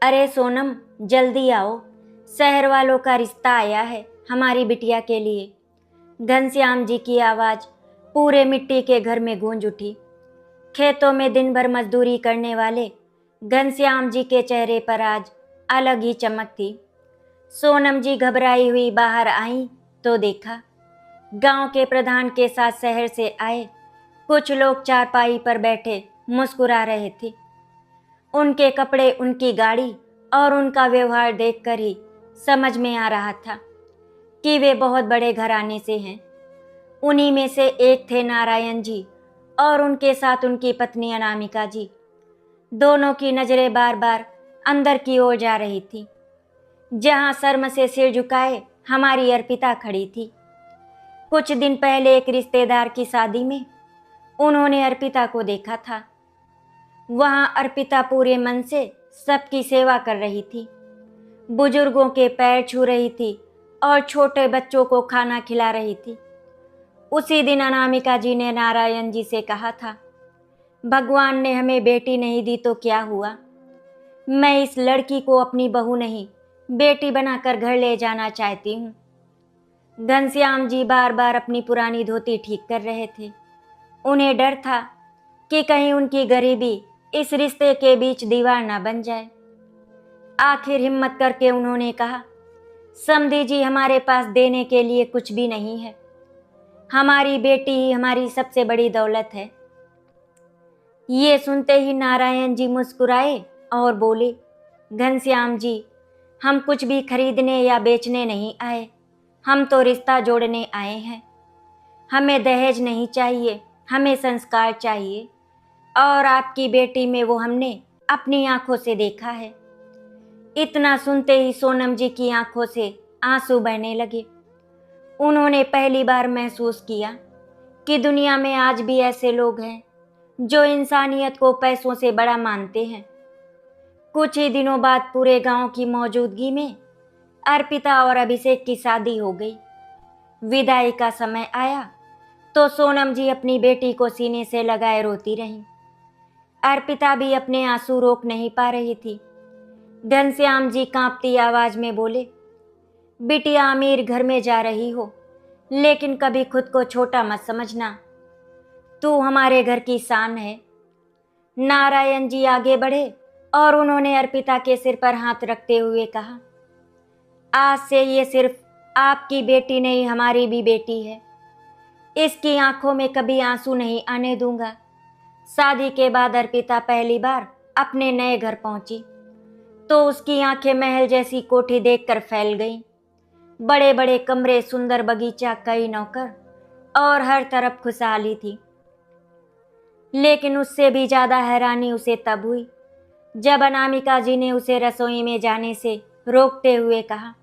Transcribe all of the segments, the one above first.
अरे सोनम, जल्दी आओ, शहर वालों का रिश्ता आया है हमारी बिटिया के लिए। घनश्याम जी की आवाज़ पूरे मिट्टी के घर में गूंज उठी। खेतों में दिन भर मजदूरी करने वाले घनश्याम जी के चेहरे पर आज अलग ही चमक थी। सोनम जी घबराई हुई बाहर आई तो देखा गांव के प्रधान के साथ शहर से आए कुछ लोग चारपाई पर बैठे मुस्कुरा रहे थे। उनके कपड़े, उनकी गाड़ी और उनका व्यवहार देखकर ही समझ में आ रहा था कि वे बहुत बड़े घराने से हैं। उन्हीं में से एक थे नारायण जी और उनके साथ उनकी पत्नी अनामिका जी। दोनों की नज़रें बार बार अंदर की ओर जा रही थी, जहां शर्म से सिर झुकाए हमारी अर्पिता खड़ी थी। कुछ दिन पहले एक रिश्तेदार की शादी में उन्होंने अर्पिता को देखा था। वहां अर्पिता पूरे मन से सबकी सेवा कर रही थी, बुजुर्गों के पैर छू रही थी और छोटे बच्चों को खाना खिला रही थी। उसी दिन अनामिका जी ने नारायण जी से कहा था, भगवान ने हमें बेटी नहीं दी तो क्या हुआ, मैं इस लड़की को अपनी बहू नहीं बेटी बनाकर घर ले जाना चाहती हूँ। घनश्याम जी बार बार अपनी पुरानी धोती ठीक कर रहे थे। उन्हें डर था कि कहीं उनकी गरीबी इस रिश्ते के बीच दीवार न बन जाए। आखिर हिम्मत करके उन्होंने कहा, समधी जी, हमारे पास देने के लिए कुछ भी नहीं है, हमारी बेटी ही हमारी सबसे बड़ी दौलत है। ये सुनते ही नारायण जी मुस्कुराए और बोले, घनश्याम जी, हम कुछ भी खरीदने या बेचने नहीं आए, हम तो रिश्ता जोड़ने आए हैं। हमें दहेज नहीं चाहिए, हमें संस्कार चाहिए, और आपकी बेटी में वो हमने अपनी आंखों से देखा है। इतना सुनते ही सोनम जी की आंखों से आंसू बहने लगे। उन्होंने पहली बार महसूस किया कि दुनिया में आज भी ऐसे लोग हैं जो इंसानियत को पैसों से बड़ा मानते हैं। कुछ ही दिनों बाद पूरे गांव की मौजूदगी में अर्पिता और अभिषेक की शादी हो गई। विदाई का समय आया तो सोनम जी अपनी बेटी को सीने से लगाए रोती रहीं। अर्पिता भी अपने आंसू रोक नहीं पा रही थी। घनश्याम जी कांपती आवाज में बोले, बिटिया, अमीर घर में जा रही हो, लेकिन कभी खुद को छोटा मत समझना, तू हमारे घर की शान है। नारायण जी आगे बढ़े और उन्होंने अर्पिता के सिर पर हाथ रखते हुए कहा, आज से ये सिर्फ आपकी बेटी नहीं, हमारी भी बेटी है। इसकी आंखों में कभी आंसू नहीं आने दूंगा। शादी के बाद अर्पिता पहली बार अपने नए घर पहुंची तो उसकी आंखें महल जैसी कोठी देखकर फैल गईं। बड़े बड़े कमरे, सुंदर बगीचा, कई नौकर और हर तरफ खुशहाली थी। लेकिन उससे भी ज्यादा हैरानी उसे तब हुई जब अनामिका जी ने उसे रसोई में जाने से रोकते हुए कहा,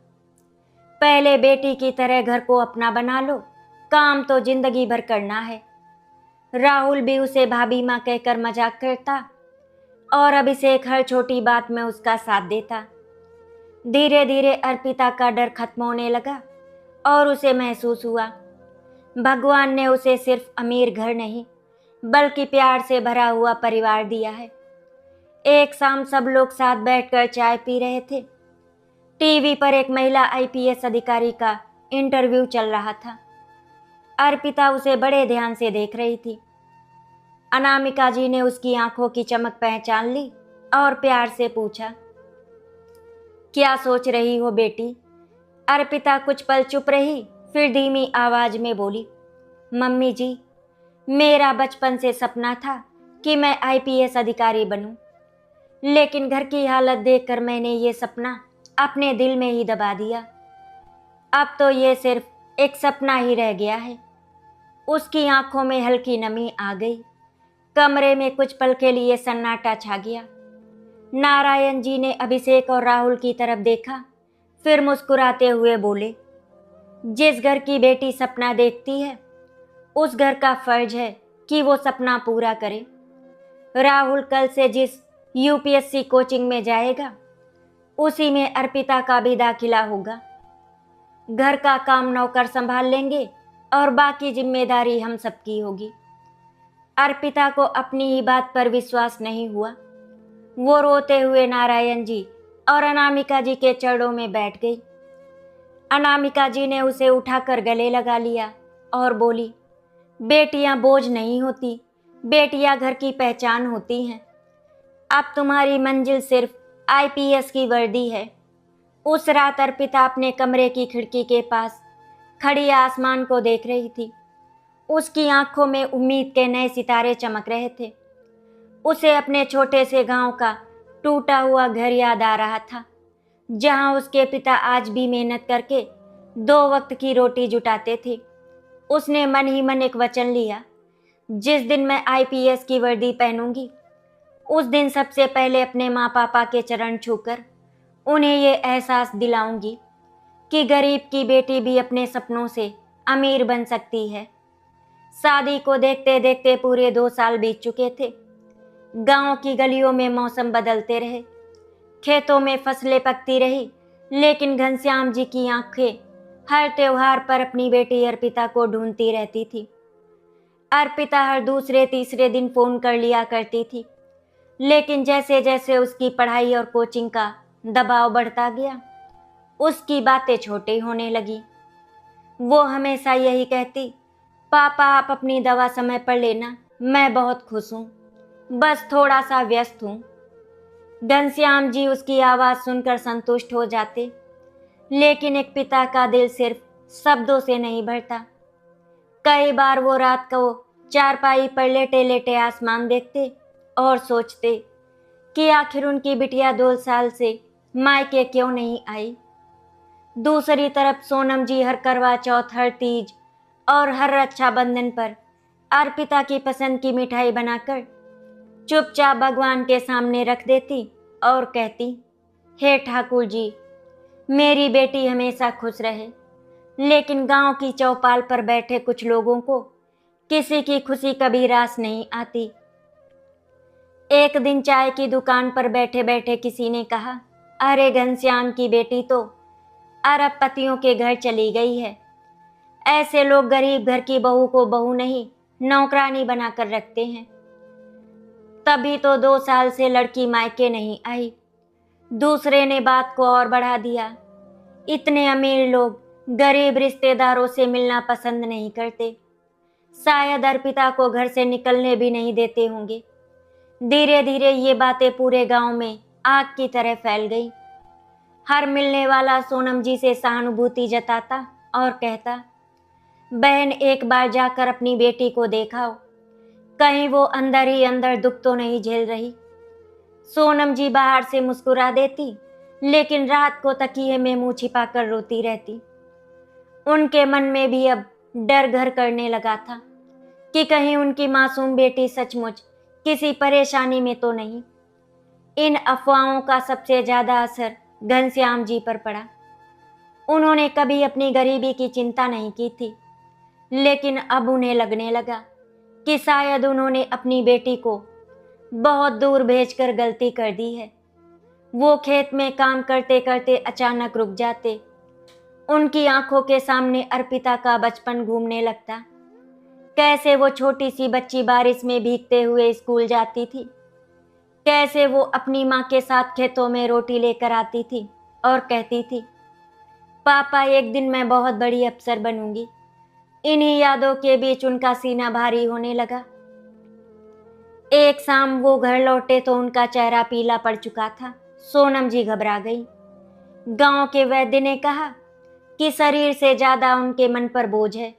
पहले बेटी की तरह घर को अपना बना लो, काम तो जिंदगी भर करना है। राहुल भी उसे भाभी माँ कहकर मजाक करता और अभिषेक हर छोटी बात में उसका साथ देता। धीरे धीरे अर्पिता का डर खत्म होने लगा और उसे महसूस हुआ भगवान ने उसे सिर्फ अमीर घर नहीं बल्कि प्यार से भरा हुआ परिवार दिया है। एक शाम सब लोग साथ बैठकर चाय पी रहे थे। टीवी पर एक महिला आईपीएस अधिकारी का इंटरव्यू चल रहा था। अर्पिता उसे बड़े ध्यान से देख रही थी। अनामिका जी ने उसकी आंखों की चमक पहचान ली और प्यार से पूछा, क्या सोच रही हो बेटी? अर्पिता कुछ पल चुप रही, फिर धीमी आवाज में बोली, मम्मी जी, मेरा बचपन से सपना था कि मैं आईपीएस अधिकारी बनूं, लेकिन घर की हालत देखकर मैंने ये सपना अपने दिल में ही दबा दिया। अब तो ये सिर्फ एक सपना ही रह गया है। उसकी आंखों में हल्की नमी आ गई। कमरे में कुछ पल के लिए सन्नाटा छा गया। नारायण जी ने अभिषेक और राहुल की तरफ देखा, फिर मुस्कुराते हुए बोले, जिस घर की बेटी सपना देखती है उस घर का फर्ज है कि वो सपना पूरा करे। राहुल कल से जिस यूपीएससी कोचिंग में जाएगा उसी में अर्पिता का भी दाखिला होगा। घर का काम नौकर संभाल लेंगे और बाकी जिम्मेदारी हम सबकी होगी। अर्पिता को अपनी ही बात पर विश्वास नहीं हुआ। वो रोते हुए नारायण जी और अनामिका जी के चरणों में बैठ गई। अनामिका जी ने उसे उठाकर गले लगा लिया और बोली, बेटियां बोझ नहीं होती, बेटियां घर की पहचान होती हैं। अब तुम्हारी मंजिल सिर्फ आईपीएस की वर्दी है। उस रात अर्पिता अपने कमरे की खिड़की के पास खड़ी आसमान को देख रही थी। उसकी आंखों में उम्मीद के नए सितारे चमक रहे थे। उसे अपने छोटे से गांव का टूटा हुआ घर याद आ रहा था, जहां उसके पिता आज भी मेहनत करके 2 वक्त की रोटी जुटाते थे। उसने मन ही मन एक वचन लिया, जिस दिन मैं आईपीएस की वर्दी पहनूंगी, उस दिन सबसे पहले अपने माँ पापा के चरण छूकर उन्हें ये एहसास दिलाऊंगी कि गरीब की बेटी भी अपने सपनों से अमीर बन सकती है। शादी को देखते देखते पूरे 2 साल बीत चुके थे। गांव की गलियों में मौसम बदलते रहे, खेतों में फसलें पकती रही, लेकिन घनश्याम जी की आंखें हर त्योहार पर अपनी बेटी अर्पिता को ढूंढती रहती थी। अर्पिता हर दूसरे तीसरे दिन फोन कर लिया करती थी, लेकिन जैसे जैसे उसकी पढ़ाई और कोचिंग का दबाव बढ़ता गया, उसकी बातें छोटी होने लगी। वो हमेशा यही कहती, पापा आप अपनी दवा समय पर लेना, मैं बहुत खुश हूँ, बस थोड़ा सा व्यस्त हूँ। घनश्याम जी उसकी आवाज़ सुनकर संतुष्ट हो जाते, लेकिन एक पिता का दिल सिर्फ शब्दों से नहीं भरता। कई बार वो रात को चारपाई पर लेटे लेटे आसमान देखते और सोचते कि आखिर उनकी बिटिया 2 साल से मायके क्यों नहीं आई। दूसरी तरफ सोनम जी हर करवा चौथ, हर तीज और हर रक्षाबंधन पर अर्पिता की पसंद की मिठाई बनाकर चुपचाप भगवान के सामने रख देती और कहती, हे ठाकुर जी, मेरी बेटी हमेशा खुश रहे। लेकिन गांव की चौपाल पर बैठे कुछ लोगों को किसी की खुशी कभी रास नहीं आती। एक दिन चाय की दुकान पर बैठे बैठे किसी ने कहा, अरे घनश्याम की बेटी तो अरबपतियों के घर चली गई है। ऐसे लोग गरीब घर की बहू को बहू नहीं, नौकरानी बनाकर रखते हैं। तभी तो 2 साल से लड़की मायके नहीं आई। दूसरे ने बात को और बढ़ा दिया, इतने अमीर लोग गरीब रिश्तेदारों से मिलना पसंद नहीं करते, शायद अर्पिता को घर से निकलने भी नहीं देते होंगे। धीरे धीरे ये बातें पूरे गांव में आग की तरह फैल गई। हर मिलने वाला सोनम जी से सहानुभूति जताता और कहता, बहन एक बार जाकर अपनी बेटी को देखाओ, कहीं वो अंदर ही अंदर दुख तो नहीं झेल रही। सोनम जी बाहर से मुस्कुरा देती, लेकिन रात को तकिए में मुंह छिपाकर रोती रहती। उनके मन में भी अब डर घर करने लगा था कि कहीं उनकी मासूम बेटी सचमुच किसी परेशानी में तो नहीं। इन अफवाहों का सबसे ज्यादा असर घनश्याम जी पर पड़ा। उन्होंने कभी अपनी गरीबी की चिंता नहीं की थी, लेकिन अब उन्हें लगने लगा कि शायद उन्होंने अपनी बेटी को बहुत दूर भेजकर गलती कर दी है। वो खेत में काम करते करते अचानक रुक जाते। उनकी आंखों के सामने अर्पिता का बचपन घूमने लगता। कैसे वो छोटी सी बच्ची बारिश में भीगते हुए स्कूल जाती थी, कैसे वो अपनी माँ के साथ खेतों में रोटी लेकर आती थी और कहती थी, पापा एक दिन मैं बहुत बड़ी अफसर बनूंगी। इन्हीं यादों के बीच उनका सीना भारी होने लगा। एक शाम वो घर लौटे तो उनका चेहरा पीला पड़ चुका था। सोनम जी घबरा गई। गांव के वैद्य ने कहा कि शरीर से ज्यादा उनके मन पर बोझ है।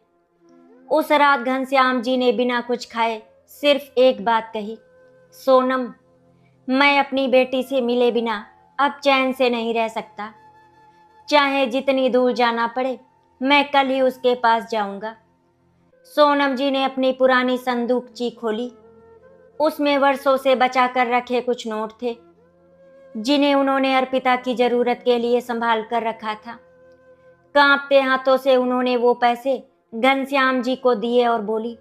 उस रात घनश्याम जी ने बिना कुछ खाए सिर्फ एक बात कही, सोनम, मैं अपनी बेटी से मिले बिना अब चैन से नहीं रह सकता। चाहे जितनी दूर जाना पड़े, मैं कल ही उसके पास जाऊंगा। सोनम जी ने अपनी पुरानी संदूकची खोली। उसमें वर्षों से बचा कर रखे कुछ नोट थे, जिन्हें उन्होंने अर्पिता की जरूरत के लिए संभाल कर रखा था। कांपते हाथों से उन्होंने वो पैसे घनश्याम जी को दिए और बोली,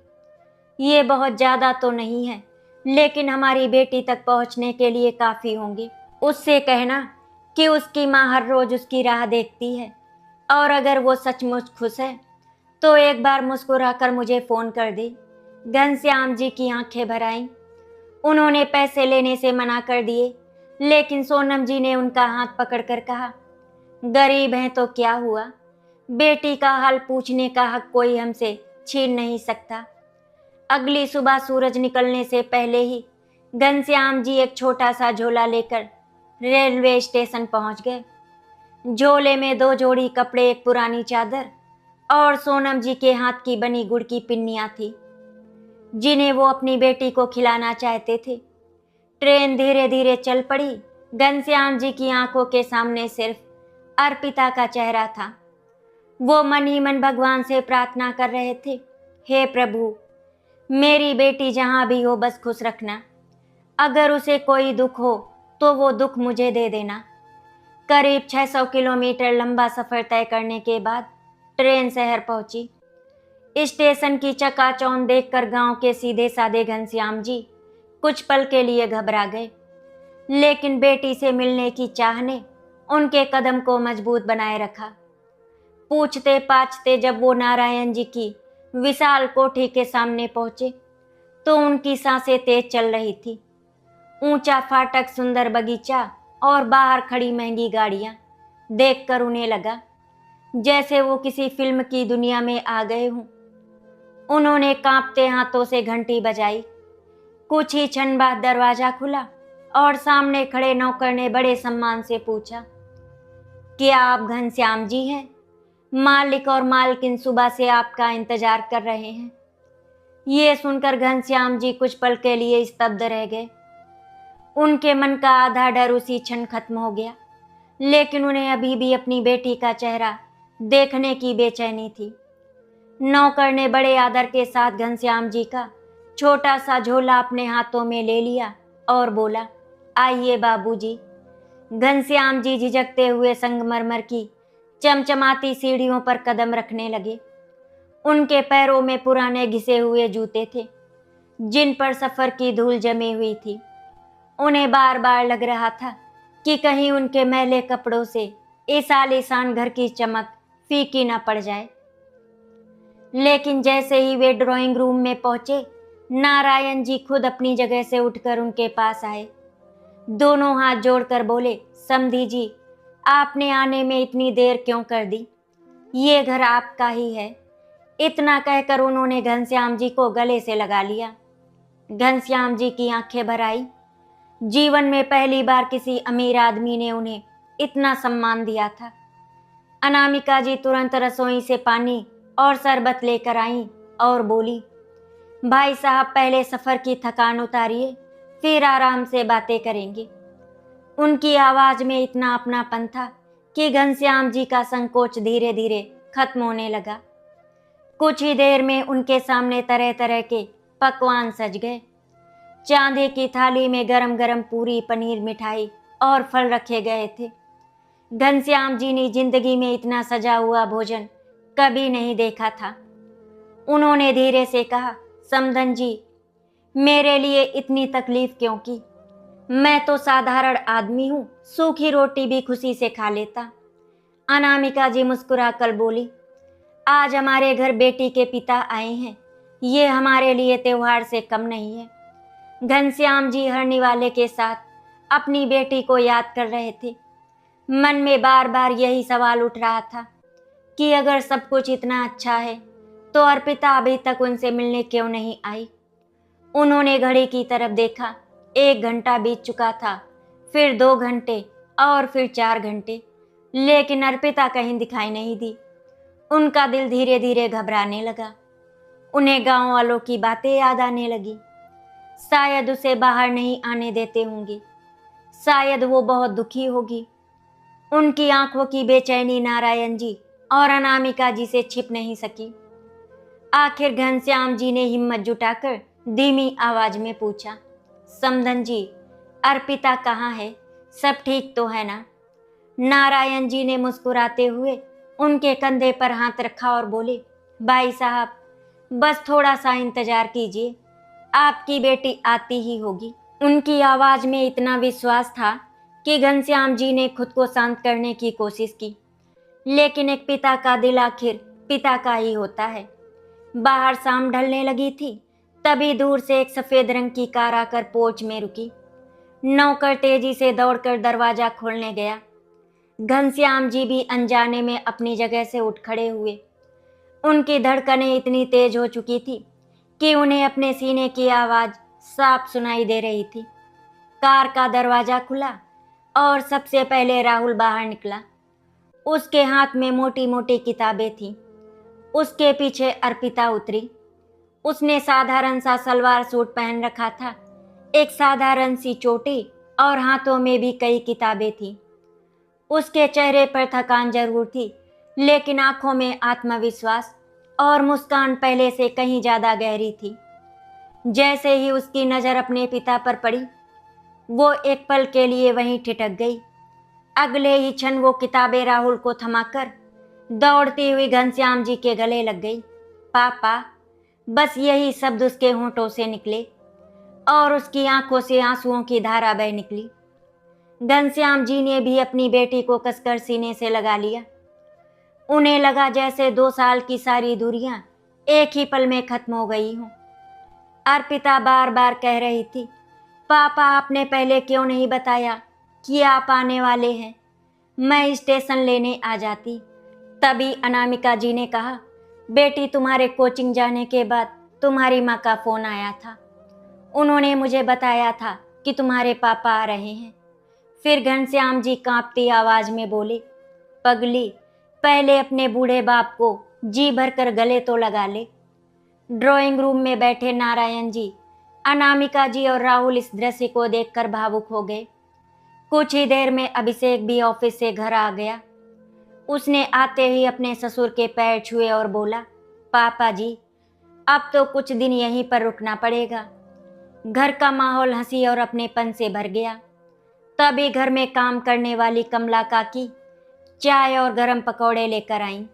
ये बहुत ज्यादा तो नहीं है, लेकिन हमारी बेटी तक पहुंचने के लिए काफी होंगे। उससे कहना कि उसकी माँ हर रोज उसकी राह देखती है, और अगर वो सचमुच खुश है तो एक बार मुस्कुराकर मुझे फोन कर दे। घनश्याम जी की आंखें भर आईं। उन्होंने पैसे लेने से मना कर दिए, लेकिन सोनम जी ने उनका हाथ पकड़कर कहा, गरीब हैं तो क्या हुआ, बेटी का हाल पूछने का हक कोई हमसे छीन नहीं सकता। अगली सुबह सूरज निकलने से पहले ही घनश्याम जी एक छोटा सा झोला लेकर रेलवे स्टेशन पहुंच गए। झोले में 2 जोड़ी कपड़े, एक पुरानी चादर और सोनम जी के हाथ की बनी गुड़ की पिन्नियां थी, जिन्हें वो अपनी बेटी को खिलाना चाहते थे। ट्रेन धीरे धीरे चल पड़ी। घनश्याम जी की आंखों के सामने सिर्फ अर्पिता का चेहरा था। वो मन ही मन भगवान से प्रार्थना कर रहे थे, हे प्रभु, मेरी बेटी जहां भी हो बस खुश रखना। अगर उसे कोई दुख हो तो वो दुख मुझे दे देना। करीब 600 किलोमीटर लंबा सफर तय करने के बाद ट्रेन शहर पहुंची। स्टेशन की चकाचौंध देखकर गांव के सीधे साधे घनश्याम जी कुछ पल के लिए घबरा गए, लेकिन बेटी से मिलने की चाह ने उनके कदम को मजबूत बनाए रखा। पूछते पाछते जब वो नारायण जी की विशाल कोठी के सामने पहुंचे तो उनकी सांसें तेज चल रही थी। ऊंचा फाटक, सुंदर बगीचा और बाहर खड़ी महंगी गाड़ियां देखकर उन्हें लगा जैसे वो किसी फिल्म की दुनिया में आ गए हों। उन्होंने कांपते हाथों से घंटी बजाई। कुछ ही क्षण बाद दरवाजा खुला और सामने खड़े नौकर ने बड़े सम्मान से पूछा, क्या आप घनश्याम जी हैं? मालिक और मालकिन सुबह से आपका इंतजार कर रहे हैं। ये सुनकर घनश्याम जी कुछ पल के लिए स्तब्ध रह गए। उनके मन का आधा डर उसी क्षण खत्म हो गया, लेकिन उन्हें अभी भी अपनी बेटी का चेहरा देखने की बेचैनी थी। नौकर ने बड़े आदर के साथ घनश्याम जी का छोटा सा झोला अपने हाथों में ले लिया और बोला, आइए बाबूजी। घनश्याम जी झिझकते हुए संगमरमर की चमचमाती सीढ़ियों पर कदम रखने लगे। उनके पैरों में पुराने घिसे हुए जूते थे, जिन पर सफर की धूल जमी हुई थी। उन्हें बार बार लग रहा था कि कहीं उनके मैले कपड़ों से इस आलीशान घर की चमक फीकी न पड़ जाए। लेकिन जैसे ही वे ड्राइंग रूम में पहुंचे, नारायण जी खुद अपनी जगह से उठकर उनके पास आए। दोनों हाथ जोड़कर बोले, समधी जी, आपने आने में इतनी देर क्यों कर दी? ये घर आपका ही है। इतना कहकर उन्होंने घनश्याम जी को गले से लगा लिया। घनश्याम जी की आंखें भर आई। जीवन में पहली बार किसी अमीर आदमी ने उन्हें इतना सम्मान दिया था। अनामिका जी तुरंत रसोई से पानी और शरबत लेकर आईं और बोली, भाई साहब, पहले सफर की थकान उतारिए, फिर आराम से बातें करेंगे। उनकी आवाज में इतना अपनापन था कि घनश्याम जी का संकोच धीरे धीरे खत्म होने लगा। कुछ ही देर में उनके सामने तरह तरह के पकवान सज गए। चांदी की थाली में गरम गरम पूरी, पनीर, मिठाई और फल रखे गए थे। घनश्याम जी ने जिंदगी में इतना सजा हुआ भोजन कभी नहीं देखा था। उन्होंने धीरे से कहा, समधन जी, मेरे लिए इतनी तकलीफ क्यों की? मैं तो साधारण आदमी हूँ, सूखी रोटी भी खुशी से खा लेता। अनामिका जी मुस्कुराकर बोली, आज हमारे घर बेटी के पिता आए हैं, ये हमारे लिए त्योहार से कम नहीं है। घनश्याम जी हरनी वाले के साथ अपनी बेटी को याद कर रहे थे। मन में बार बार यही सवाल उठ रहा था कि अगर सब कुछ इतना अच्छा है तो अर्पिता अभी तक उनसे मिलने क्यों नहीं आई। उन्होंने घड़ी की तरफ देखा। 1 घंटा बीत चुका था, फिर 2 घंटे और फिर 4 घंटे, लेकिन अर्पिता कहीं दिखाई नहीं दी। उनका दिल धीरे धीरे घबराने लगा। उन्हें गांव वालों की बातें याद आने लगी। शायद उसे बाहर नहीं आने देते होंगे, शायद वो बहुत दुखी होगी। उनकी आंखों की बेचैनी नारायण जी और अनामिका जी से छिप नहीं सकी। आखिर घनश्याम जी ने हिम्मत जुटाकर धीमी आवाज में पूछा, समधन जी, अर्पिता कहाँ है? सब ठीक तो है ना? नारायण जी ने मुस्कुराते हुए उनके कंधे पर हाथ रखा और बोले, भाई साहब, बस थोड़ा सा इंतजार कीजिए, आपकी बेटी आती ही होगी। उनकी आवाज में इतना विश्वास था कि घनश्याम जी ने खुद को शांत करने की कोशिश की, लेकिन एक पिता का दिल आखिर पिता का ही होता है। बाहर शाम ढलने लगी थी, तभी दूर से एक सफेद रंग की कार आकर पोर्च में रुकी। नौकर तेजी से दौड़कर दरवाजा खोलने गया। घनश्याम जी भी अनजाने में अपनी जगह से उठ खड़े हुए। उनकी धड़कनें इतनी तेज हो चुकी थी कि उन्हें अपने सीने की आवाज़ साफ सुनाई दे रही थी। कार का दरवाज़ा खुला और सबसे पहले राहुल बाहर निकला। उसके हाथ में मोटी मोटी किताबें थीं। उसके पीछे अर्पिता उतरी। उसने साधारण सा सलवार सूट पहन रखा था, एक साधारण सी चोटी और हाथों में भी कई किताबें थीं। उसके चेहरे पर थकान जरूर थी, लेकिन आंखों में आत्मविश्वास और मुस्कान पहले से कहीं ज़्यादा गहरी थी। जैसे ही उसकी नज़र अपने पिता पर पड़ी, वो एक पल के लिए वहीं ठिठक गई। अगले ही क्षण वो किताबें राहुल को थमाकर दौड़ती हुई घनश्याम जी के गले लग गई। पापा, बस यही शब्द उसके होंठों से निकले और उसकी आंखों से आंसुओं की धारा बह निकली। घनश्याम जी ने भी अपनी बेटी को कसकर सीने से लगा लिया। उन्हें लगा जैसे 2 साल की सारी दूरियां एक ही पल में खत्म हो गई हों। अर्पिता बार बार कह रही थी, पापा आपने पहले क्यों नहीं बताया कि आप आने वाले हैं, मैं स्टेशन लेने आ जाती। तभी अनामिका जी ने कहा, बेटी तुम्हारे कोचिंग जाने के बाद तुम्हारी माँ का फ़ोन आया था। उन्होंने मुझे बताया था कि तुम्हारे पापा आ रहे हैं। फिर घनश्याम जी कांपती आवाज़ में बोले, पगली, पहले अपने बूढ़े बाप को जी भरकर गले तो लगा ले। ड्राइंग रूम में बैठे नारायण जी, अनामिका जी और राहुल इस दृश्य को देखकर भावुक हो गए। कुछ ही देर में अभिषेक भी ऑफिस से घर आ गया। उसने आते ही अपने ससुर के पैर छुए और बोला, पापा जी, अब तो कुछ दिन यहीं पर रुकना पड़ेगा। घर का माहौल हंसी और अपनेपन से भर गया। तभी घर में काम करने वाली कमला काकी चाय और गरम पकौड़े लेकर आईं।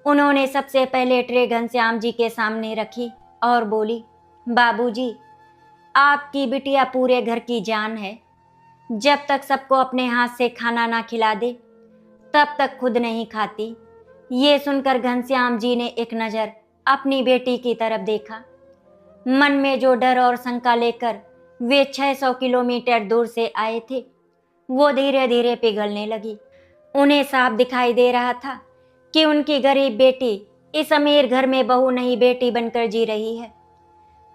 उन्होंने सबसे पहले ट्रे घनश्याम जी के सामने रखी और बोली, बाबूजी, आपकी बिटिया पूरे घर की जान है। जब तक सबको अपने हाथ से खाना ना खिला दे, तब तक खुद नहीं खाती। ये सुनकर घनश्याम जी ने एक नज़र अपनी बेटी की तरफ देखा। मन में जो डर और शंका लेकर वे 600 किलोमीटर दूर से आए थे, वो धीरे धीरे पिघलने लगी। उन्हें साफ दिखाई दे रहा था कि उनकी गरीब बेटी इस अमीर घर में बहू नहीं, बेटी बनकर जी रही है।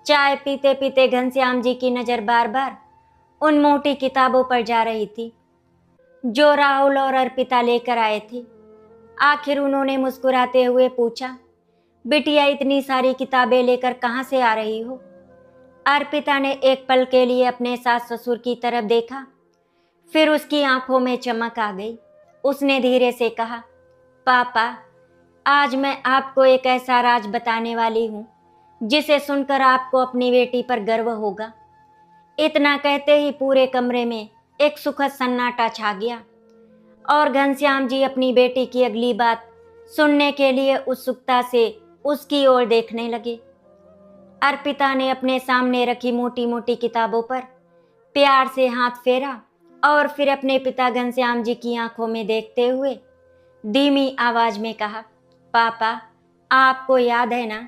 चाय पीते पीते घनश्याम जी की नज़र बार बार उन मोटी किताबों पर जा रही थी जो राहुल और अर्पिता लेकर आए थे। आखिर उन्होंने मुस्कुराते हुए पूछा, बिटिया, इतनी सारी किताबें लेकर कहाँ से आ रही हो? अर्पिता ने एक पल के लिए अपने सास ससुर की तरफ देखा, फिर उसकी आंखों में चमक आ गई। उसने धीरे से कहा, पापा, आज मैं आपको एक ऐसा राज बताने वाली हूँ जिसे सुनकर आपको अपनी बेटी पर गर्व होगा। इतना कहते ही पूरे कमरे में एक सुखद सन्नाटा छा गया और घनश्याम जी अपनी बेटी की अगली बात सुनने के लिए उत्सुकता से उसकी ओर देखने लगे। अर्पिता ने अपने सामने रखी मोटी मोटी किताबों पर प्यार से हाथ फेरा और फिर अपने पिता घनश्याम जी की आंखों में देखते हुए धीमी आवाज में कहा, पापा, आपको याद है ना,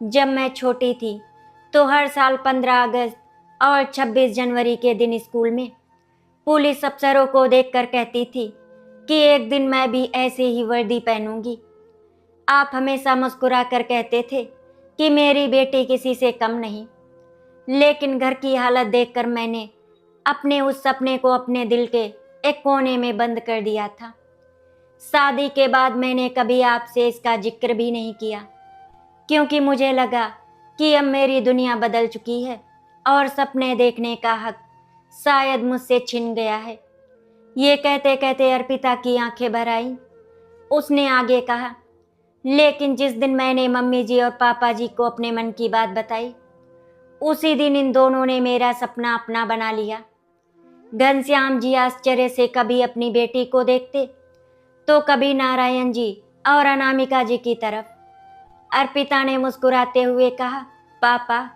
जब मैं छोटी थी तो हर साल 15 अगस्त और 26 जनवरी के दिन स्कूल में पुलिस अफसरों को देखकर कहती थी कि एक दिन मैं भी ऐसे ही वर्दी पहनूंगी। आप हमेशा मुस्कुरा कर कहते थे कि मेरी बेटी किसी से कम नहीं, लेकिन घर की हालत देखकर मैंने अपने उस सपने को अपने दिल के एक कोने में बंद कर दिया था। शादी के बाद मैंने कभी आपसे इसका जिक्र भी नहीं किया, क्योंकि मुझे लगा कि अब मेरी दुनिया बदल चुकी है और सपने देखने का हक शायद मुझसे छिन गया है। ये कहते कहते अर्पिता की आंखें भर आईं। उसने आगे कहा, लेकिन जिस दिन मैंने मम्मी जी और पापा जी को अपने मन की बात बताई, उसी दिन इन दोनों ने मेरा सपना अपना बना लिया। घनश्याम जी आश्चर्य से कभी अपनी बेटी को देखते तो कभी नारायण जी और अनामिका जी की तरफ। अर्पिता ने मुस्कुराते हुए कहा, पापा,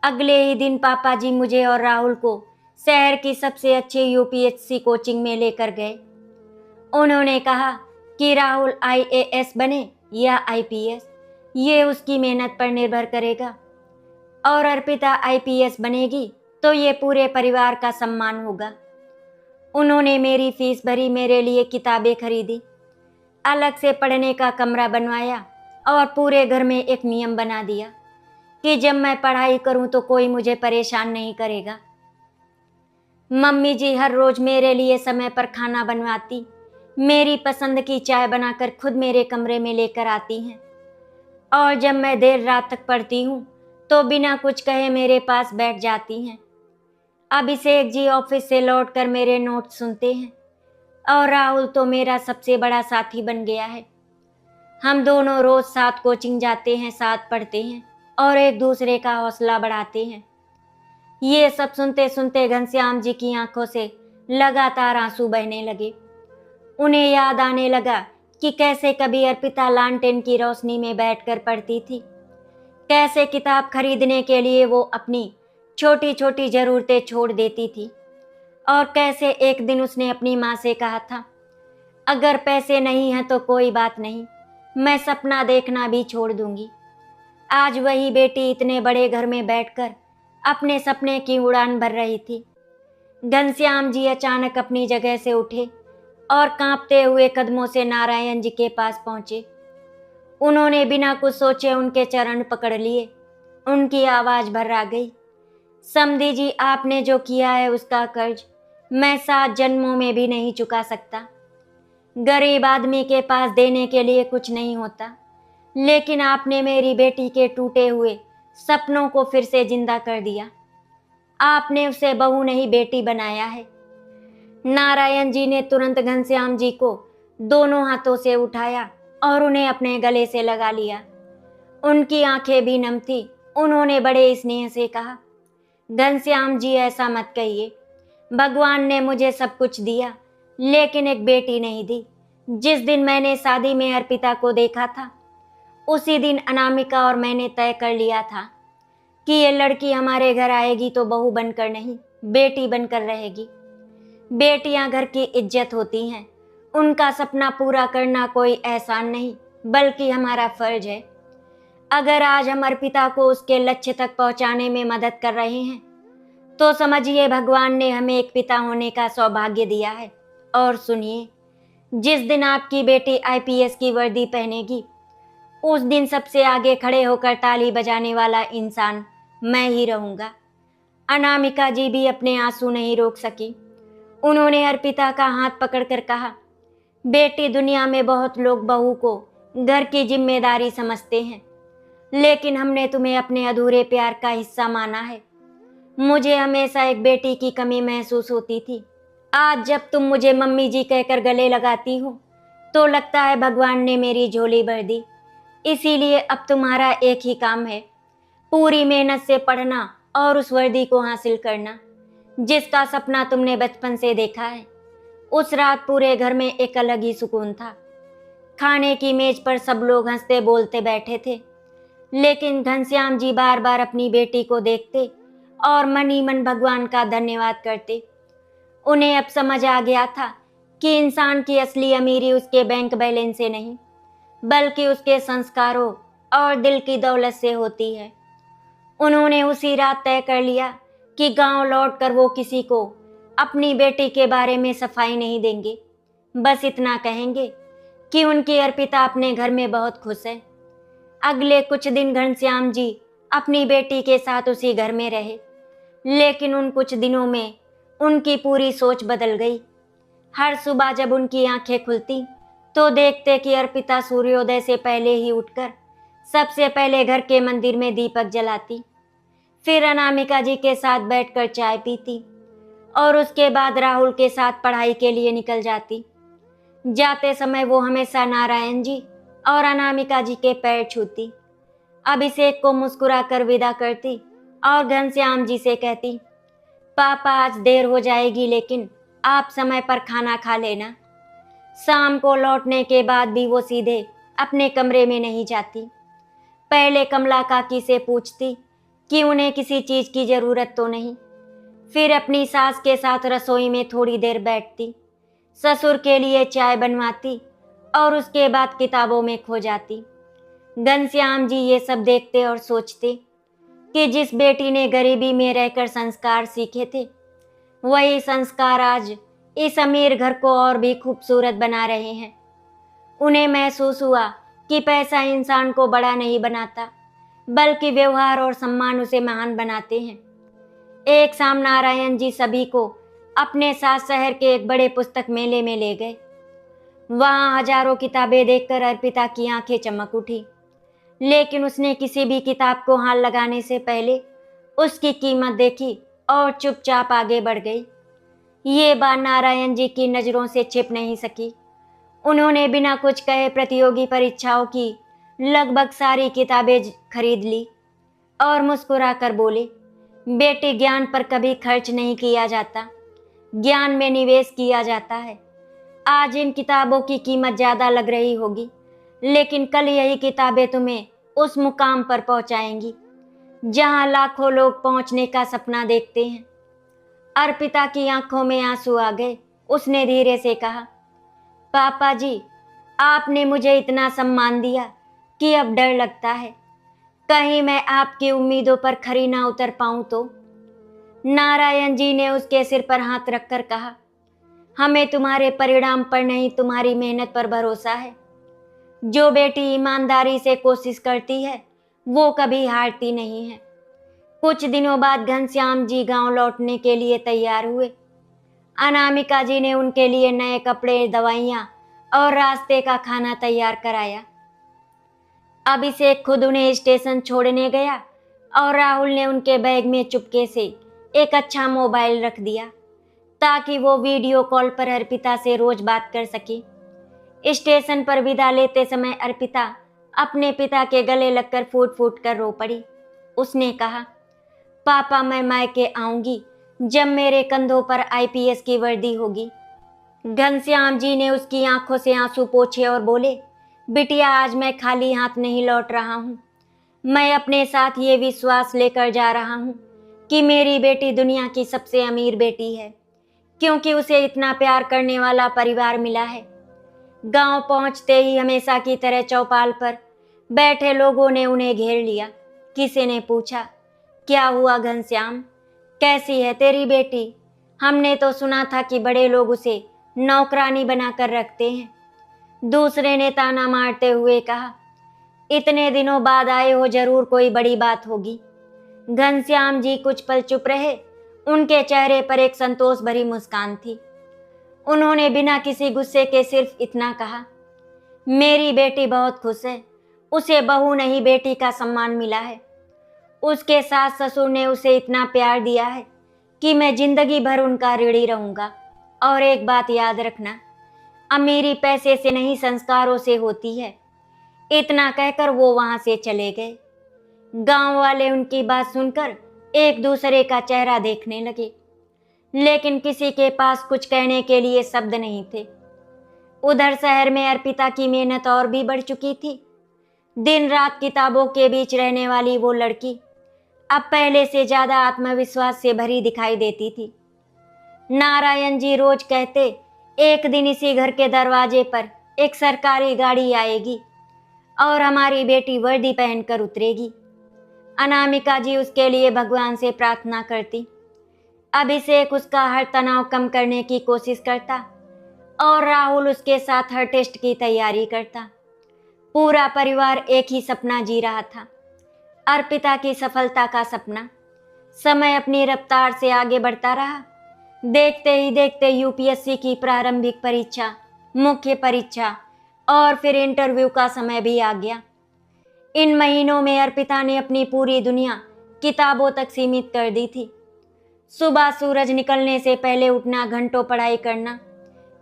अगले ही दिन पापा जी मुझे और राहुल को शहर की सबसे अच्छी यूपीएससी कोचिंग में लेकर गए। उन्होंने कहा कि राहुल आईएएस बने या आईपीएस, ये उसकी मेहनत पर निर्भर करेगा, और अर्पिता आईपीएस बनेगी तो ये पूरे परिवार का सम्मान होगा। उन्होंने मेरी फीस भरी, मेरे लिए किताबें खरीदी, अलग से पढ़ने का कमरा बनवाया और पूरे घर में एक नियम बना दिया कि जब मैं पढ़ाई करूं तो कोई मुझे परेशान नहीं करेगा। मम्मी जी हर रोज मेरे लिए समय पर खाना बनवाती, मेरी पसंद की चाय बनाकर खुद मेरे कमरे में लेकर आती हैं और जब मैं देर रात तक पढ़ती हूँ तो बिना कुछ कहे मेरे पास बैठ जाती हैं। अभिषेक जी ऑफिस से लौटकर मेरे नोट सुनते हैं और राहुल तो मेरा सबसे बड़ा साथी बन गया है। हम दोनों रोज साथ कोचिंग जाते हैं, साथ पढ़ते हैं और एक दूसरे का हौसला बढ़ाते हैं। ये सब सुनते सुनते घनश्याम जी की आंखों से लगातार आंसू बहने लगे। उन्हें याद आने लगा कि कैसे कभी अर्पिता लालटेन की रोशनी में बैठकर पढ़ती थी, कैसे किताब खरीदने के लिए वो अपनी छोटी छोटी जरूरतें छोड़ देती थी और कैसे एक दिन उसने अपनी माँ से कहा था, अगर पैसे नहीं हैं तो कोई बात नहीं, मैं सपना देखना भी छोड़ दूंगी। आज वही बेटी इतने बड़े घर में बैठकर अपने सपने की उड़ान भर रही थी। घनश्याम जी अचानक अपनी जगह से उठे और कांपते हुए कदमों से नारायण जी के पास पहुंचे। उन्होंने बिना कुछ सोचे उनके चरण पकड़ लिए। उनकी आवाज भर्रा गई, समधी जी, आपने जो किया है उसका कर्ज मैं 7 जन्मों में भी नहीं चुका सकता। गरीब आदमी के पास देने के लिए कुछ नहीं होता, लेकिन आपने मेरी बेटी के टूटे हुए सपनों को फिर से जिंदा कर दिया। आपने उसे बहू नहीं बेटी बनाया है। नारायण जी ने तुरंत घनश्याम जी को दोनों हाथों से उठाया और उन्हें अपने गले से लगा लिया। उनकी आंखें भी नम थी। उन्होंने बड़े स्नेह से कहा, घनश्याम जी ऐसा मत कहिए, भगवान ने मुझे सब कुछ दिया लेकिन एक बेटी नहीं दी। जिस दिन मैंने शादी में अर्पिता को देखा था उसी दिन अनामिका और मैंने तय कर लिया था कि ये लड़की हमारे घर आएगी तो बहू बनकर नहीं, बेटी बनकर रहेगी। बेटियां घर की इज्जत होती हैं, उनका सपना पूरा करना कोई एहसान नहीं बल्कि हमारा फर्ज है। अगर आज हम अर्पिता को उसके लक्ष्य तक पहुंचाने में मदद कर रहे हैं तो समझिए भगवान ने हमें एक पिता होने का सौभाग्य दिया है। और सुनिए, जिस दिन आपकी बेटी आईपीएस की वर्दी पहनेगी उस दिन सबसे आगे खड़े होकर ताली बजाने वाला इंसान मैं ही रहूंगा। अनामिका जी भी अपने आंसू नहीं रोक सकी। उन्होंने अर्पिता का हाथ पकड़कर कहा, बेटी, दुनिया में बहुत लोग बहू को घर की जिम्मेदारी समझते हैं, लेकिन हमने तुम्हें अपने अधूरे प्यार का हिस्सा माना है। मुझे हमेशा एक बेटी की कमी महसूस होती थी। आज जब तुम मुझे मम्मी जी कहकर गले लगाती हो तो लगता है भगवान ने मेरी झोली भर दी। इसीलिए अब तुम्हारा एक ही काम है, पूरी मेहनत से पढ़ना और उस वर्दी को हासिल करना जिसका सपना तुमने बचपन से देखा है। उस रात पूरे घर में एक अलग ही सुकून था। खाने की मेज पर सब लोग हंसते बोलते बैठे थे, लेकिन घनश्याम जी बार बार अपनी बेटी को देखते और मन ही मन भगवान का धन्यवाद करते। उन्हें अब समझ आ गया था कि इंसान की असली अमीरी उसके बैंक बैलेंस से नहीं बल्कि उसके संस्कारों और दिल की दौलत से होती है। उन्होंने उसी रात तय कर लिया कि गांव लौटकर वो किसी को अपनी बेटी के बारे में सफाई नहीं देंगे, बस इतना कहेंगे कि उनकी अर्पिता अपने घर में बहुत खुश है। अगले कुछ दिन घनश्याम जी अपनी बेटी के साथ उसी घर में रहे, लेकिन उन कुछ दिनों में उनकी पूरी सोच बदल गई। हर सुबह जब उनकी आंखें खुलती तो देखते कि अर्पिता सूर्योदय से पहले ही उठकर सबसे पहले घर के मंदिर में दीपक जलाती, फिर अनामिका जी के साथ बैठकर चाय पीती और उसके बाद राहुल के साथ पढ़ाई के लिए निकल जाती। जाते समय वो हमेशा नारायण जी और अनामिका जी के पैर छूती, अभिषेक को मुस्कुरा कर विदा करती और घनश्याम जी से कहती, पापा आज देर हो जाएगी लेकिन आप समय पर खाना खा लेना। शाम को लौटने के बाद भी वो सीधे अपने कमरे में नहीं जाती। पहले कमला काकी से पूछती कि उन्हें किसी चीज़ की ज़रूरत तो नहीं, फिर अपनी सास के साथ रसोई में थोड़ी देर बैठती, ससुर के लिए चाय बनवाती और उसके बाद किताबों में खो जाती। घनश्याम जी ये सब देखते और सोचते, कि जिस बेटी ने गरीबी में रहकर संस्कार सीखे थे, वही संस्कार आज इस अमीर घर को और भी खूबसूरत बना रहे हैं। उन्हें महसूस हुआ कि पैसा इंसान को बड़ा नहीं बनाता, बल्कि व्यवहार और सम्मान उसे महान बनाते हैं। एक शाम नारायण जी सभी को अपने साथ शहर के एक बड़े पुस्तक मेले में ले गए। वहां हजारों किताबें देखकर अर्पिता की आंखें चमक उठी, लेकिन उसने किसी भी किताब को हाथ लगाने से पहले उसकी कीमत देखी और चुपचाप आगे बढ़ गई। ये बात नारायण जी की नज़रों से छिप नहीं सकी। उन्होंने बिना कुछ कहे प्रतियोगी परीक्षाओं की लगभग सारी किताबें खरीद ली और मुस्कुरा कर बोले, बेटी, ज्ञान पर कभी खर्च नहीं किया जाता, ज्ञान में निवेश किया जाता है। आज इन किताबों की कीमत ज़्यादा लग रही होगी, लेकिन कल यही किताबें तुम्हें उस मुकाम पर पहुंचाएंगी जहां लाखों लोग पहुंचने का सपना देखते हैं। अर्पिता की आंखों में आंसू आ गए। उसने धीरे से कहा, पापा जी, आपने मुझे इतना सम्मान दिया कि अब डर लगता है कहीं मैं आपकी उम्मीदों पर खरी ना उतर पाऊं तो। नारायण जी ने उसके सिर पर हाथ रखकर कहा, हमें तुम्हारे परिणाम पर नहीं, तुम्हारी मेहनत पर भरोसा है। जो बेटी ईमानदारी से कोशिश करती है वो कभी हारती नहीं है। कुछ दिनों बाद घनश्याम जी गांव लौटने के लिए तैयार हुए। अनामिका जी ने उनके लिए नए कपड़े, दवाइयाँ और रास्ते का खाना तैयार कराया। अभिषेक खुद उन्हें स्टेशन छोड़ने गया और राहुल ने उनके बैग में चुपके से एक अच्छा मोबाइल रख दिया ताकि वो वीडियो कॉल पर अर्पिता से रोज बात कर सके। स्टेशन पर विदा लेते समय अर्पिता अपने पिता के गले लगकर फूट फूट कर रो पड़ी। उसने कहा, पापा, मैं मायके आऊंगी जब मेरे कंधों पर आईपीएस की वर्दी होगी। घनश्याम जी ने उसकी आंखों से आंसू पोंछे और बोले, बिटिया, आज मैं खाली हाथ नहीं लौट रहा हूँ। मैं अपने साथ ये विश्वास लेकर जा रहा हूँ कि मेरी बेटी दुनिया की सबसे अमीर बेटी है, क्योंकि उसे इतना प्यार करने वाला परिवार मिला है। गांव पहुंचते ही हमेशा की तरह चौपाल पर बैठे लोगों ने उन्हें घेर लिया। किसी ने पूछा, क्या हुआ घनश्याम, कैसी है तेरी बेटी? हमने तो सुना था कि बड़े लोग उसे नौकरानी बनाकर रखते हैं। दूसरे ने ताना मारते हुए कहा, इतने दिनों बाद आए हो, जरूर कोई बड़ी बात होगी। घनश्याम जी कुछ पल चुप रहे। उनके चेहरे पर एक संतोष भरी मुस्कान थी। उन्होंने बिना किसी गुस्से के सिर्फ इतना कहा, मेरी बेटी बहुत खुश है। उसे बहू नहीं, बेटी का सम्मान मिला है। उसके सास ससुर ने उसे इतना प्यार दिया है कि मैं जिंदगी भर उनका ऋणी रहूंगा। और एक बात याद रखना, अमीरी पैसे से नहीं, संस्कारों से होती है। इतना कहकर वो वहां से चले गए। गांव वाले उनकी बात सुनकर एक दूसरे का चेहरा देखने लगे, लेकिन किसी के पास कुछ कहने के लिए शब्द नहीं थे। उधर शहर में अर्पिता की मेहनत और भी बढ़ चुकी थी। दिन रात किताबों के बीच रहने वाली वो लड़की अब पहले से ज्यादा आत्मविश्वास से भरी दिखाई देती थी। नारायण जी रोज कहते, एक दिन इसी घर के दरवाजे पर एक सरकारी गाड़ी आएगी और हमारी बेटी वर्दी पहनकर उतरेगी। अनामिका जी उसके लिए भगवान से प्रार्थना करती। अभिषेक उसका हर तनाव कम करने की कोशिश करता और राहुल उसके साथ हर टेस्ट की तैयारी करता। पूरा परिवार एक ही सपना जी रहा था, अर्पिता की सफलता का सपना। समय अपनी रफ्तार से आगे बढ़ता रहा। देखते ही देखते यूपीएससी की प्रारंभिक परीक्षा, मुख्य परीक्षा और फिर इंटरव्यू का समय भी आ गया। इन महीनों में अर्पिता ने अपनी पूरी दुनिया किताबों तक सीमित कर दी थी। सुबह सूरज निकलने से पहले उठना, घंटों पढ़ाई करना।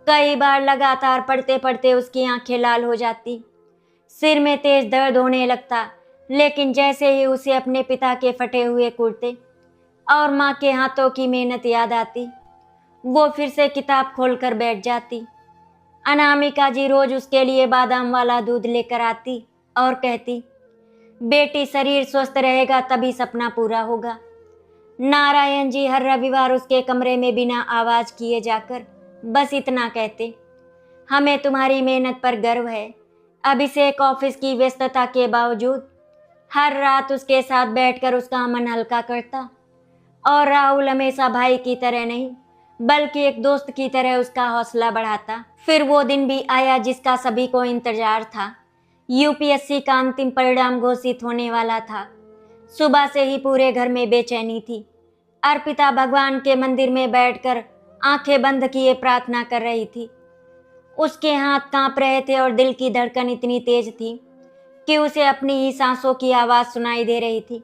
कई बार लगातार पढ़ते पढ़ते उसकी आंखें लाल हो जाती, सिर में तेज दर्द होने लगता, लेकिन जैसे ही उसे अपने पिता के फटे हुए कुर्ते और माँ के हाथों की मेहनत याद आती, वो फिर से किताब खोलकर बैठ जाती। अनामिका जी रोज उसके लिए बादाम वाला दूध लेकर आती और कहती, बेटी, शरीर स्वस्थ रहेगा तभी सपना पूरा होगा। नारायण जी हर रविवार उसके कमरे में बिना आवाज किए जाकर बस इतना कहते, हमें तुम्हारी मेहनत पर गर्व है। अभिषेक ऑफिस की व्यस्तता के बावजूद हर रात उसके साथ बैठकर उसका मन हल्का करता। और राहुल हमेशा भाई की तरह नहीं बल्कि एक दोस्त की तरह उसका हौसला बढ़ाता। फिर वो दिन भी आया जिसका सभी को इंतजार था। यूपीएससी का अंतिम परिणाम घोषित होने वाला था। सुबह से ही पूरे घर में बेचैनी थी। अर्पिता भगवान के मंदिर में बैठकर आंखें बंद किए प्रार्थना कर रही थी। उसके हाथ कांप रहे थे और दिल की धड़कन इतनी तेज थी कि उसे अपनी ही सांसों की आवाज़ सुनाई दे रही थी।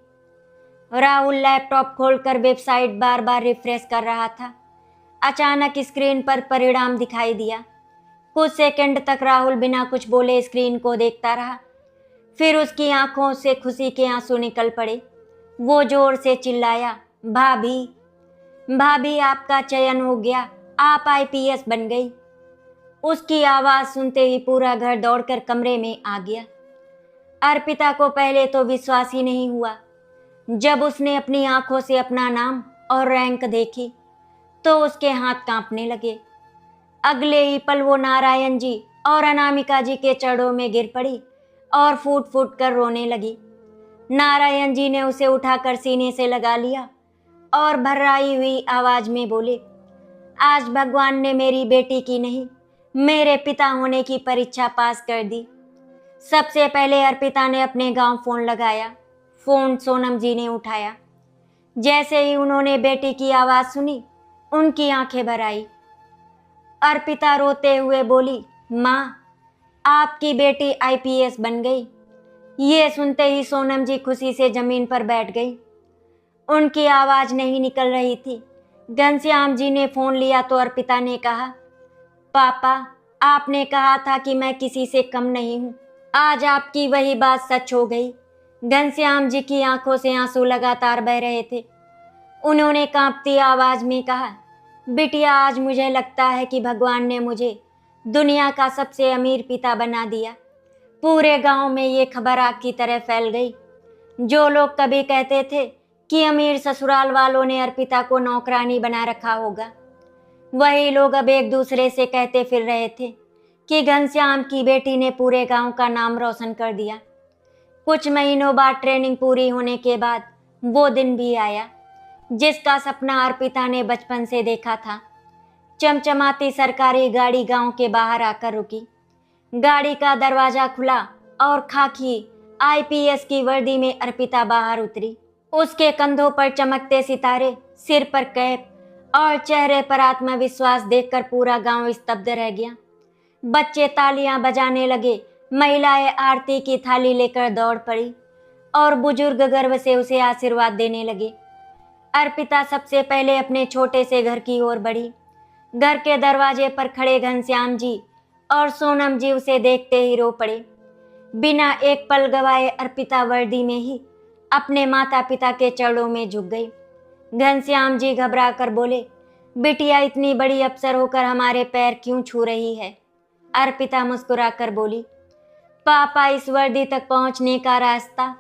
राहुल लैपटॉप खोलकर वेबसाइट बार बार रिफ्रेश कर रहा था। अचानक स्क्रीन पर परिणाम दिखाई दिया। कुछ सेकंड तक राहुल बिना कुछ बोले स्क्रीन को देखता रहा। फिर उसकी आंखों से खुशी के आंसू निकल पड़े। वो जोर से चिल्लाया, भाभी, भाभी आपका चयन हो गया, आप आईपीएस बन गई। उसकी आवाज़ सुनते ही पूरा घर दौड़कर कमरे में आ गया। अर्पिता को पहले तो विश्वास ही नहीं हुआ। जब उसने अपनी आंखों से अपना नाम और रैंक देखी तो उसके हाथ कांपने लगे। अगले ही पल वो नारायण जी और अनामिका जी के चरणों में गिर पड़ी और फूट फूट कर रोने लगी। नारायण जी ने उसे उठाकर सीने से लगा लिया और भर्राई हुई आवाज में बोले, आज भगवान ने मेरी बेटी की नहीं, मेरे पिता होने की परीक्षा पास कर दी। सबसे पहले अर्पिता ने अपने गांव फोन लगाया। फोन सोनम जी ने उठाया। जैसे ही उन्होंने बेटी की आवाज सुनी, उनकी आंखें भर आई। अर्पिता रोते हुए बोली, माँ, आपकी बेटी आईपीएस बन गई। ये सुनते ही सोनम जी खुशी से जमीन पर बैठ गई। उनकी आवाज नहीं निकल रही थी। घनश्याम जी ने फोन लिया तो अर्पिता ने कहा, पापा, आपने कहा था कि मैं किसी से कम नहीं हूँ। आज आपकी वही बात सच हो गई। घनश्याम जी की आंखों से आंसू लगातार बह रहे थे। उन्होंने कांपती आवाज में कहा, बिटिया, आज मुझे लगता है कि भगवान ने मुझे दुनिया का सबसे अमीर पिता बना दिया। पूरे गांव में ये खबर आग की तरह फैल गई। जो लोग कभी कहते थे कि अमीर ससुराल वालों ने अर्पिता को नौकरानी बना रखा होगा, वही लोग अब एक दूसरे से कहते फिर रहे थे कि घनश्याम की बेटी ने पूरे गांव का नाम रोशन कर दिया। कुछ महीनों बाद ट्रेनिंग पूरी होने के बाद वो दिन भी आया जिसका सपना अर्पिता ने बचपन से देखा था। चमचमाती सरकारी गाड़ी गांव के बाहर आकर रुकी। गाड़ी का दरवाजा खुला और खाकी आईपीएस की वर्दी में अर्पिता बाहर उतरी। उसके कंधों पर चमकते सितारे, सिर पर कैप और चेहरे पर आत्मविश्वास देखकर पूरा गांव स्तब्ध रह गया। बच्चे तालियां बजाने लगे, महिलाएं आरती की थाली लेकर दौड़ पड़ी और बुजुर्ग गर्व से उसे आशीर्वाद देने लगे। अर्पिता सबसे पहले अपने छोटे से घर की ओर बढ़ी। घर के दरवाजे पर खड़े घनश्याम जी और सोनम जी उसे देखते ही रो पड़े। बिना एक पल गवाए अर्पिता वर्दी में ही अपने माता पिता के चरणों में झुक गई। घनश्याम जी घबरा कर बोले, बिटिया, इतनी बड़ी अफसर होकर हमारे पैर क्यों छू रही है? अर्पिता मुस्कुराकर बोली, पापा, इस वर्दी तक पहुंचने का रास्ता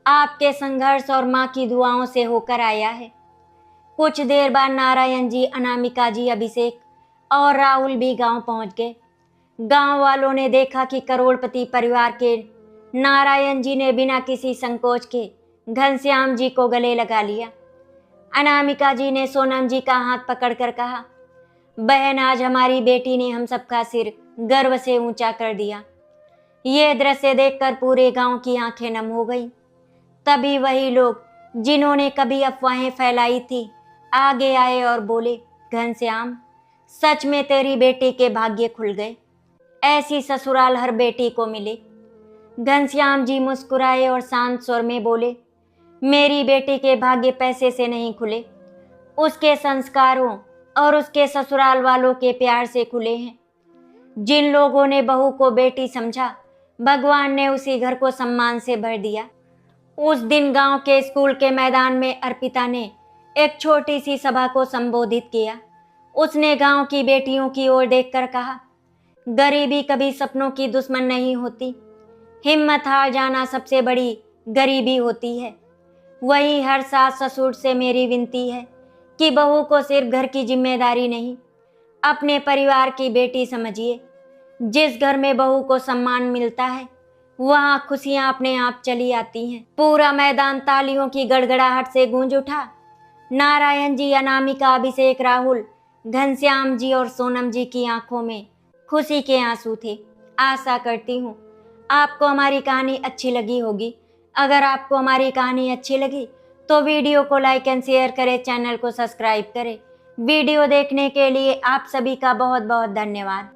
आपके संघर्ष और माँ की दुआओं से होकर आया है। कुछ देर बाद नारायण जी, अनामिका जी, अभिषेक और राहुल भी गांव पहुंच गए। गांव वालों ने देखा कि करोड़पति परिवार के नारायण जी ने बिना किसी संकोच के घनश्याम जी को गले लगा लिया। अनामिका जी ने सोनम जी का हाथ पकड़कर कहा, बहन, आज हमारी बेटी ने हम सबका सिर गर्व से ऊंचा कर दिया। ये दृश्य देखकर पूरे गांव की आंखें नम हो गई। तभी वही लोग जिन्होंने कभी अफवाहें फैलाई थी आगे आए और बोले, घनश्याम, सच में तेरी बेटी के भाग्य खुल गए। ऐसी ससुराल हर बेटी को मिले। घनश्याम जी मुस्कुराए और शांत स्वर में बोले, मेरी बेटी के भाग्य पैसे से नहीं खुले, उसके संस्कारों और उसके ससुराल वालों के प्यार से खुले हैं। जिन लोगों ने बहू को बेटी समझा, भगवान ने उसी घर को सम्मान से भर दिया। उस दिन गांव के स्कूल के मैदान में अर्पिता ने एक छोटी सी सभा को संबोधित किया। उसने गांव की बेटियों की ओर देखकर कहा, गरीबी कभी सपनों की दुश्मन नहीं होती। हिम्मत हार जाना सबसे बड़ी गरीबी होती है। वही हर सास ससुर से मेरी विनती है कि बहू को सिर्फ घर की जिम्मेदारी नहीं, अपने परिवार की बेटी समझिए। जिस घर में बहू को सम्मान मिलता है, वहां खुशियां अपने आप चली आती हैं। पूरा मैदान तालियों की गड़गड़ाहट से गूंज उठा। नारायण जी, अनामिका, अभिषेक, राहुल, घनश्याम जी और सोनम जी की आंखों में खुशी के आंसू थे। आशा करती हूँ आपको हमारी कहानी अच्छी लगी होगी। अगर आपको हमारी कहानी अच्छी लगी तो वीडियो को लाइक एंड शेयर करें, चैनल को सब्सक्राइब करें। वीडियो देखने के लिए आप सभी का बहुत बहुत धन्यवाद।